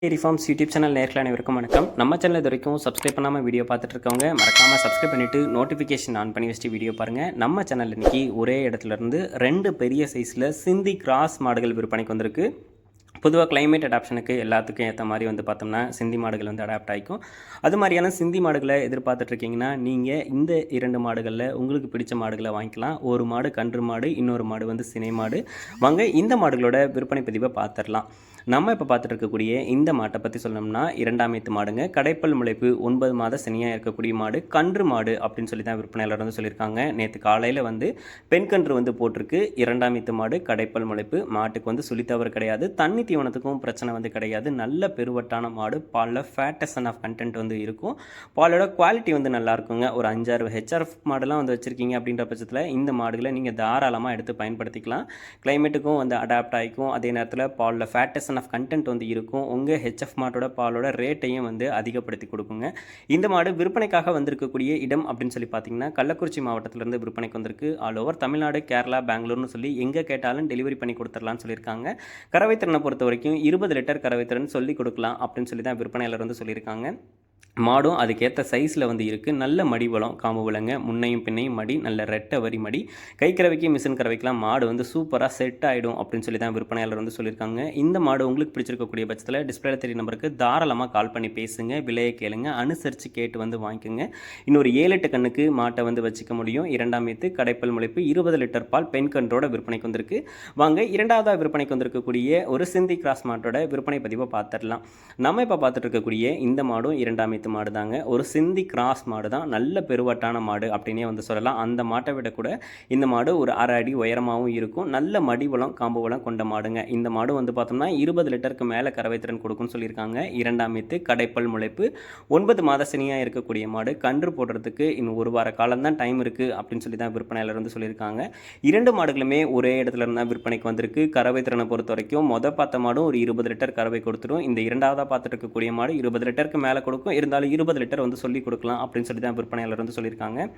Dairy forms YouTube channel நேரில் அனைவருக்கும் வணக்கம். நம்ம சேனல் இது வரைக்கும் சப்ஸ்கிரைப் பண்ணாமல் வீடியோ பார்த்துட்டு இருக்கவங்க மறக்காமல் சப்ஸ்கிரைப் பண்ணிவிட்டு நோட்டிஃபிகேஷன் ஆன் பண்ணி வச்சுட்டு வீடியோ பாருங்கள். நம்ம சேனல் இன்றைக்கி ஒரே இடத்துலேருந்து 2 பெரிய சைஸில் சிந்தி கிராஸ் மாடுகள் விற்பனைக்கு வந்திருக்கு. பொதுவாக கிளைமேட் அடாப்ஷனுக்கு எல்லாத்துக்கும் ஏற்ற மாதிரி பார்த்தோம்னா சிந்தி மாடுகள் அடாப்ட் ஆகிக்கும். அது மாதிரியான சிந்தி மாடுகளை எதிர்பார்த்துட்ருக்கீங்கன்னா நீங்கள் இந்த 2 மாடுகளில் உங்களுக்கு பிடிச்ச மாடுகளை வாங்கிக்கலாம். ஒரு மாடு கன்று மாடு, இன்னொரு மாடு சினை மாடு. வாங்க இந்த மாடுகளோட விற்பனை பதிவை பார்த்துடலாம். நம்ம இப்போ பார்த்துட்டு இருக்கக்கூடிய இந்த மாட்டை பற்றி சொல்லணும்னா 2ஆம் ஈத்து மாடுங்க. கடைப்பல் முளைப்பு 9 மாத சினியாக இருக்கக்கூடிய மாடு, கன்று மாடு அப்படின்னு சொல்லி தான் விற்பனையாளர் சொல்லியிருக்காங்க. நேற்று காலையில் பெண் கன்று போட்டிருக்கு. 2ஆம் ஈத்து மாடு, கடைப்பல் முளைப்பு. மாட்டுக்கு சுழித்தவறு கிடையாது, தண்ணி தீவனத்துக்கும் பிரச்சனை கிடையாது. நல்ல பெருவட்டான மாடு. பாலில் ஃபேட்டசன் ஆஃப் கண்டென்ட் இருக்கும். பாலோட குவாலிட்டி நல்லா இருக்குங்க. ஒரு 5-6 ஹெச்ஆர்எஃப் மாடெல்லாம் வச்சுருக்கீங்க அப்படின்ற பட்சத்தில் இந்த மாடுகளை நீங்கள் தாராளமாக எடுத்து பயன்படுத்திக்கலாம். கிளைமேட்டுக்கும் அடாப்ட் ஆகிக்கும். அதே நேரத்தில் பாலில் ஃபேட்டசன் ஆஃப் கண்டென்ட் இருக்கும். உங்கள் ஹெச்எஃப் மாட்டோட பாலோட ரேட்டையும் அதிகப்படுத்தி கொடுக்குங்க. இந்த மாடு விற்பனைக்காக வந்திருக்கக்கூடிய இடம் அப்படின்னு சொல்லி பார்த்தீங்கன்னா கள்ளக்குறிச்சி மாவட்டத்திலிருந்து விற்பனைக்கு வந்திருக்கு. ஆல் ஓவர் தமிழ்நாடு, கேரளா, பெங்களூர்னு சொல்லி எங்கே கேட்டாலும் டெலிவரி பண்ணி கொடுத்துடலாம்னு சொல்லியிருக்காங்க. கறவைத்திறனை பொறுத்த வரைக்கும் 20 லிட்டர் கறவைத்திறன் சொல்லி கொடுக்கலாம் அப்படின்னு சொல்லி தான் விற்பனையாளர் சொல்லியிருக்காங்க. மாடும் அதுக்கேற்ற சைஸில் இருக்குது. நல்ல மடி வளம், காம்பு விலங்க, முன்னையும் பின்னையும் மடி, நல்ல ரெட்டை வரி மடி. கை கறவைக்கு மிஷின் கறவைக்கெலாம் மாடு சூப்பராக செட் ஆகிடும் அப்படின்னு சொல்லி தான் விற்பனையாளர் சொல்லியிருக்காங்க. இந்த மாடு உங்களுக்கு பிடிச்சிருக்கக்கூடிய பட்சத்தில் டிஸ்பிளேல தெரிய நம்பருக்கு தாராளமாக கால் பண்ணி பேசுங்க, விலையை கேளுங்க, அனுசரித்து கேட்டு வாங்கிக்கோங்க. இன்னொரு 7-8 கண்ணுக்கு மாட்டை வச்சுக்க முடியும். 2ஆம் ஈத்து கடைப்பல் முளைப்பு 20 லிட்டர் பால் பெண் கன்றோட விற்பனைக்கு வந்திருக்கு. வாங்க 2ஆவதாக விற்பனைக்கு வந்திருக்கக்கூடிய ஒரு சிந்தி கிராஸ் மாட்டோட விற்பனை பதிவை பார்த்துடலாம். நம்ம இப்போ பார்த்துட்டு இருக்கக்கூடிய இந்த மாடும் 2ஆம் மாடு தாங்க. ஒரு சிந்தி கிராஸ் மாடு தான். நல்ல பெருவட்டான மாடு அப்படின்னே சொல்லலாம். அந்த மாட்டை விட கூட இந்த மாடு ஒரு 1/2 அடி உயரமாகவும் இருக்கும். நல்ல மடிவளம், காம்பு வளம் கொண்ட மாடுங்க. இந்த மாடு பார்த்தோம்னா 20 லிட்டருக்கு மேலே கறவைத்திறன் கொடுக்கும்னு சொல்லியிருக்காங்க. 2ஆம் ஈத்து கடைப்பல் முளைப்பு 9 மாத சினியாக இருக்கக்கூடிய மாடு. கன்று போடுறதுக்கு இன்னும் 1 வார காலம் தான் டைம் இருக்குது அப்படின்னு சொல்லி தான் விற்பனையாளர் சொல்லியிருக்காங்க. 2 மாடுகளுமே ஒரே இடத்துல இருந்தால் விற்பனைக்கு வந்திருக்கு. கறவைத்திறனை பொறுத்த வரைக்கும் பார்த்த மாடும் ஒரு 20 லிட்டர் கறவை கொடுத்துடும். இந்த 2ஆவதாக பார்த்துட்டு இருக்கக்கூடிய மாடு 20 லிட்டருக்கு மேலே கொடுக்கும். இருந்தாலும் 20 லிட்டர் சொல்லி கொடுக்கலாம் அப்படின்னு சொல்லி தான் விற்பனையாளர் சொல்லியிருக்காங்க.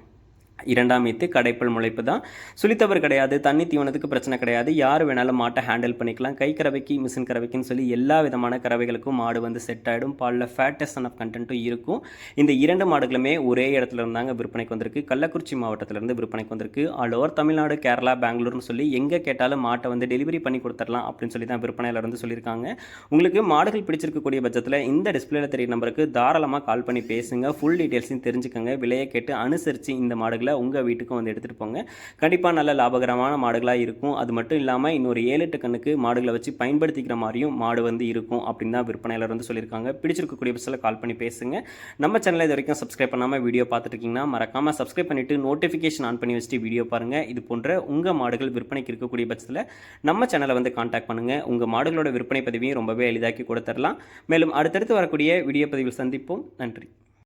2ஆம் ஈத்து கடைப்பல் முளைப்பு தான். சுழித்தவர் கிடையாது, தண்ணி தீவனத்துக்கு பிரச்சனை கிடையாது. யார் வேணாலும் மாட்டை ஹேண்டில் பண்ணிக்கலாம். கை கறவைக்கு, மிஷின் கறவைக்குன்னு சொல்லி எல்லா விதமான கறவைகளுக்கும் மாடு செட் ஆகிடும். பாலில் ஃபேட்டசன் ஆஃப் கண்டென்ட்டும் இருக்கும். இந்த 2 மாடுகளுமே ஒரே இடத்துல இருந்தாங்க விற்பனைக்கு வந்திருக்கு. கள்ளக்குறிச்சி மாவட்டத்திலிருந்து விற்பனைக்கு வந்திருக்கு. ஆல் ஓவர் தமிழ்நாடு, கேரளா, பெங்களூர்னு சொல்லி எங்கே கேட்டாலும் மாட்டை டெலிவரி பண்ணி கொடுத்துடலாம் அப்படின்னு சொல்லி தான் விற்பனையாளர் சொல்லியிருக்காங்க. உங்களுக்கு மாடுகள் பிடிச்சிருக்கக்கூடிய பட்சத்தில் இந்த டிஸ்பிளேல தெரிய நம்பருக்கு தாராளமாக கால் பண்ணி பேசுங்க. ஃபுல் டீட்டெயில்ஸையும் தெரிஞ்சுக்கங்க. விலையை கேட்டு அனுசரித்து இந்த மாடுகளை உங்கள் வீட்டுக்கும் எடுத்துகிட்டு போங்க. கண்டிப்பாக நல்ல லாபகரமான மாடுகளாக இருக்கும். அது மட்டும் இல்லாமல் இன்னொரு 7-8 கண்ணுக்கு மாடுகளை வச்சு பயன்படுத்திக்கிற மாதிரியும் மாடு இருக்கும் அப்படின்னு தான் விற்பனையாளர் சொல்லியிருக்காங்க. பிடிச்சிருக்கக்கூடிய பட்சத்தில் கால் பண்ணி பேசுங்க. நம்ம சேனலை இது வரைக்கும் சப்ஸ்கிரைப் பண்ணாமல் வீடியோ பார்த்துட்டு இருக்கீங்கன்னா மறக்காமல் சப்ஸ்கிரைப் பண்ணிவிட்டு நோட்டிஃபிகேஷன் ஆன் பண்ணி வச்சுட்டு வீடியோ பாருங்கள். இது போன்ற உங்கள் மாடுகள் விற்பனைக்கு இருக்கக்கூடிய பட்சத்தில் நம்ம சேனலை கான்டாக்ட் பண்ணுங்கள். உங்கள் மாடுகளோட விற்பனை பதிவையும் ரொம்பவே எளிதாக்கி கொடுத்துடலாம். மேலும் அடுத்தடுத்து வரக்கூடிய வீடியோ பதிவில் சந்திப்போம். நன்றி.